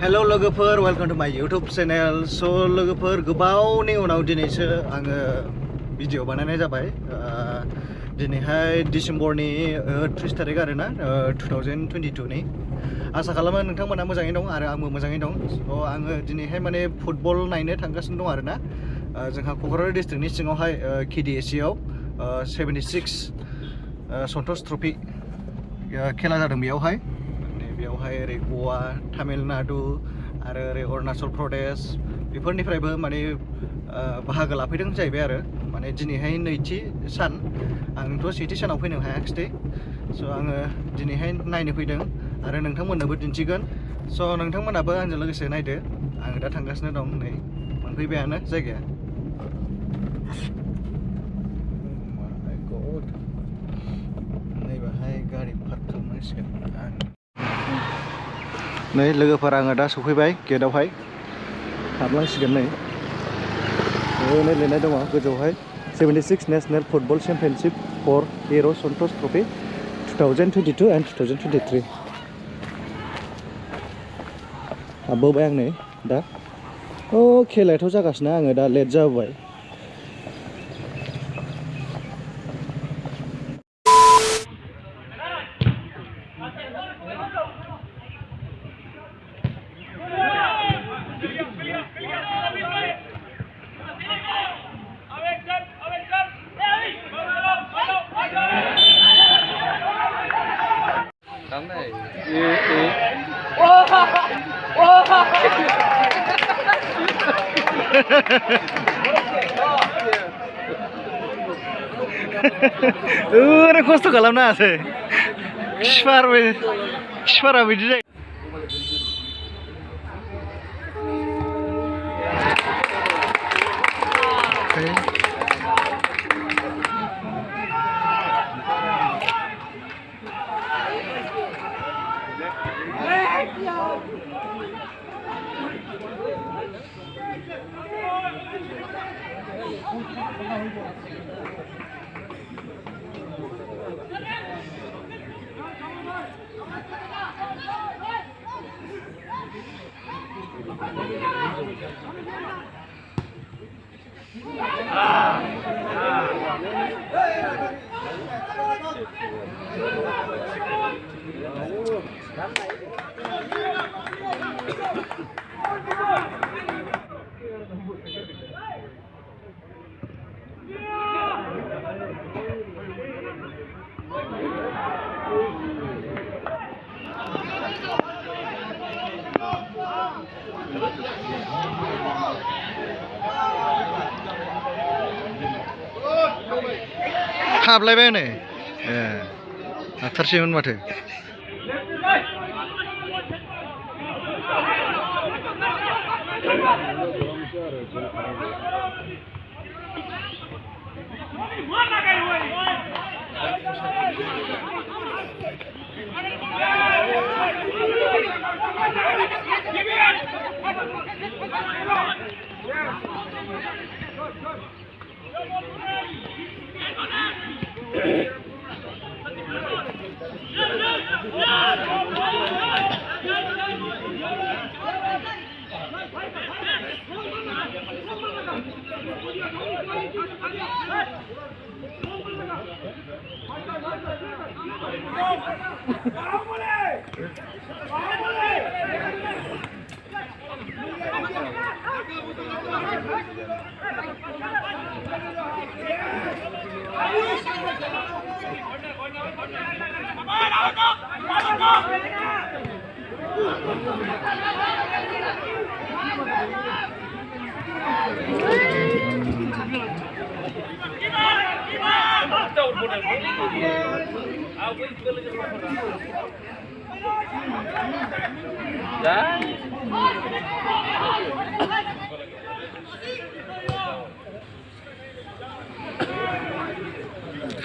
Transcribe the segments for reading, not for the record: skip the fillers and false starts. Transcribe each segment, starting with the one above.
Hello लोगोफोर, welcome to my YouTube channel. So लोगोफोर, गोबावनि उनाव दिनैसो आङो भिडिअ बानायनाय जाबाय। दिनैहाय डिसेम्बरनि 30 तारिख आरोना 2022 नि। आसा खालामो नोंथांमोना मोजाङै दं आरो आंबो मोजाङै दं। स' आङो दिनैहाय माने फुटबल नायनो थांगासिनो दं आरोना। जोंहा क'क्राझार डिस्ट्रिक्टनि सिङावहाय KDSC आव 76 सन्तोष ट्रफी खेला जादों बेयावहाय। बेयावहाय ओरै गवा, तामिलनाडु आरो ओरै अरुणाचल प्रदेश बेफोरनिफ्रायबो माने बाहागो लाफैदों जाहैबाय आरो। माने दिनैहाय नैथि सान, आंथ' सेथि सानाव फैनो हायाखिसै। स' आङो दिनैहाय नायनो फैदों आरो नोंथांमोननोबो दिन्थिगोन। स' नोंथांमोनाबो आंजों लोगोसे नायदो। आङो दा थांगासिनो दं, नै मोनफैबायानो जायगाया। नैबाहाय गारि पार्क खालामनांसिगोन। नै लोगोफोर, आङो दा सफैबाय गेटआवहाय, हाबलांसिगोन। नै लिरनाय दङ गोजौआवहाय 76 नेशनेल फुटबल चेम्पियनशिप फर हिर' सन्तोष ट्रफी 2022 एन्ड 2023। हाबबोबाय आं नै दा। खेलायाथ' जागासिनो, आङो दा लेट जाबोबाय। ओरै खस्थ' खालामनाङासै, खिपारा बिदि जायो। हाबलायबाय नै, हाथारसैमोन माथो।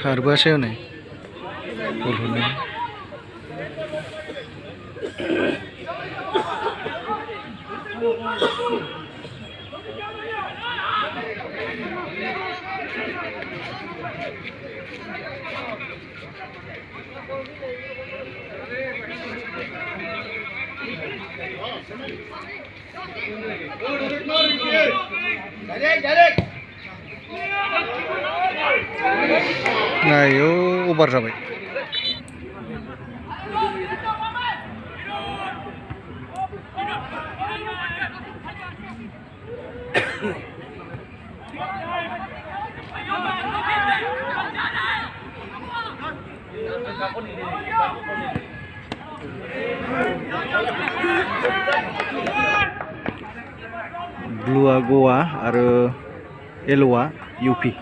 खारबोआसै हनै बल हरनो। आयो ओभार जाबाय ब्लुआ गवा आरो येल'आ इउपि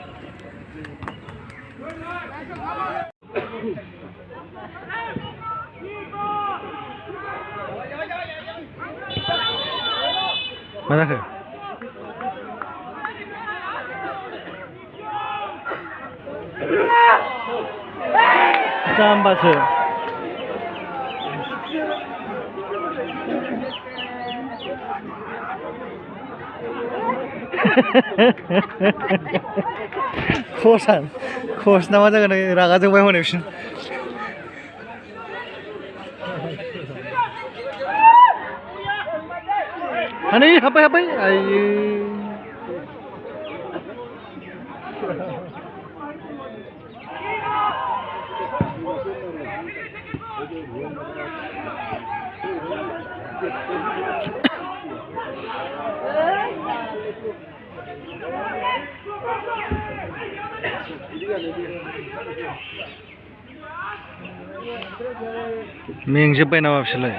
मा जाखो जाम्बासो खस ना मा जागोन रागा जोंबाय हनै बिसोर हानै हाब्बाय आयो मेंजोब्बाय नामा बिसोरलाय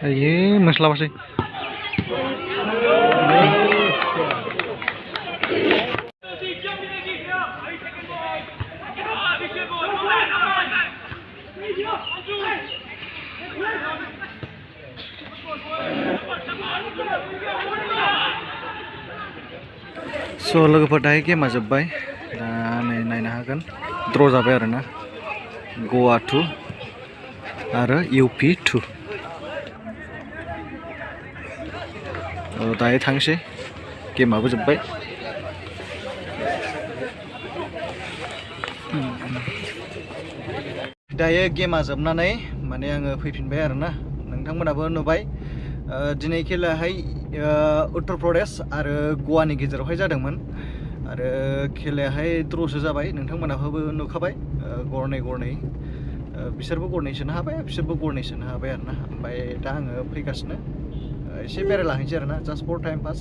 आयो मोनस्लाबासै स' लोगोफोर दायो गेमा जोब्बाय दा नै नायनो हागोन द्र' जाबाय आरोना गवा 2 आरो इउपि 2 दायो थांसै गेमाबो जोब्बाय दायो गेमा जोबनानै माने आङो फैफिनबाय आरोना नोंथांमोनाबो नुबाय दिनै खेलायाहाय उत्तर प्रदेश आरो गवानि गेजेरावहाय जादोंमोन आरो खेलायाहाय द्र'सो जाबाय नोंथांमोनाबो नुखाबाय गरनै बिसोरबो गरनै सोनो हाबाय बिसोरबो गरनै सोनो हाबाय आरोना ओमफ्राय दा आङो फैगासिनो एसे बेरायलाहैनोसै आरोना जास्ट फर टाइम पास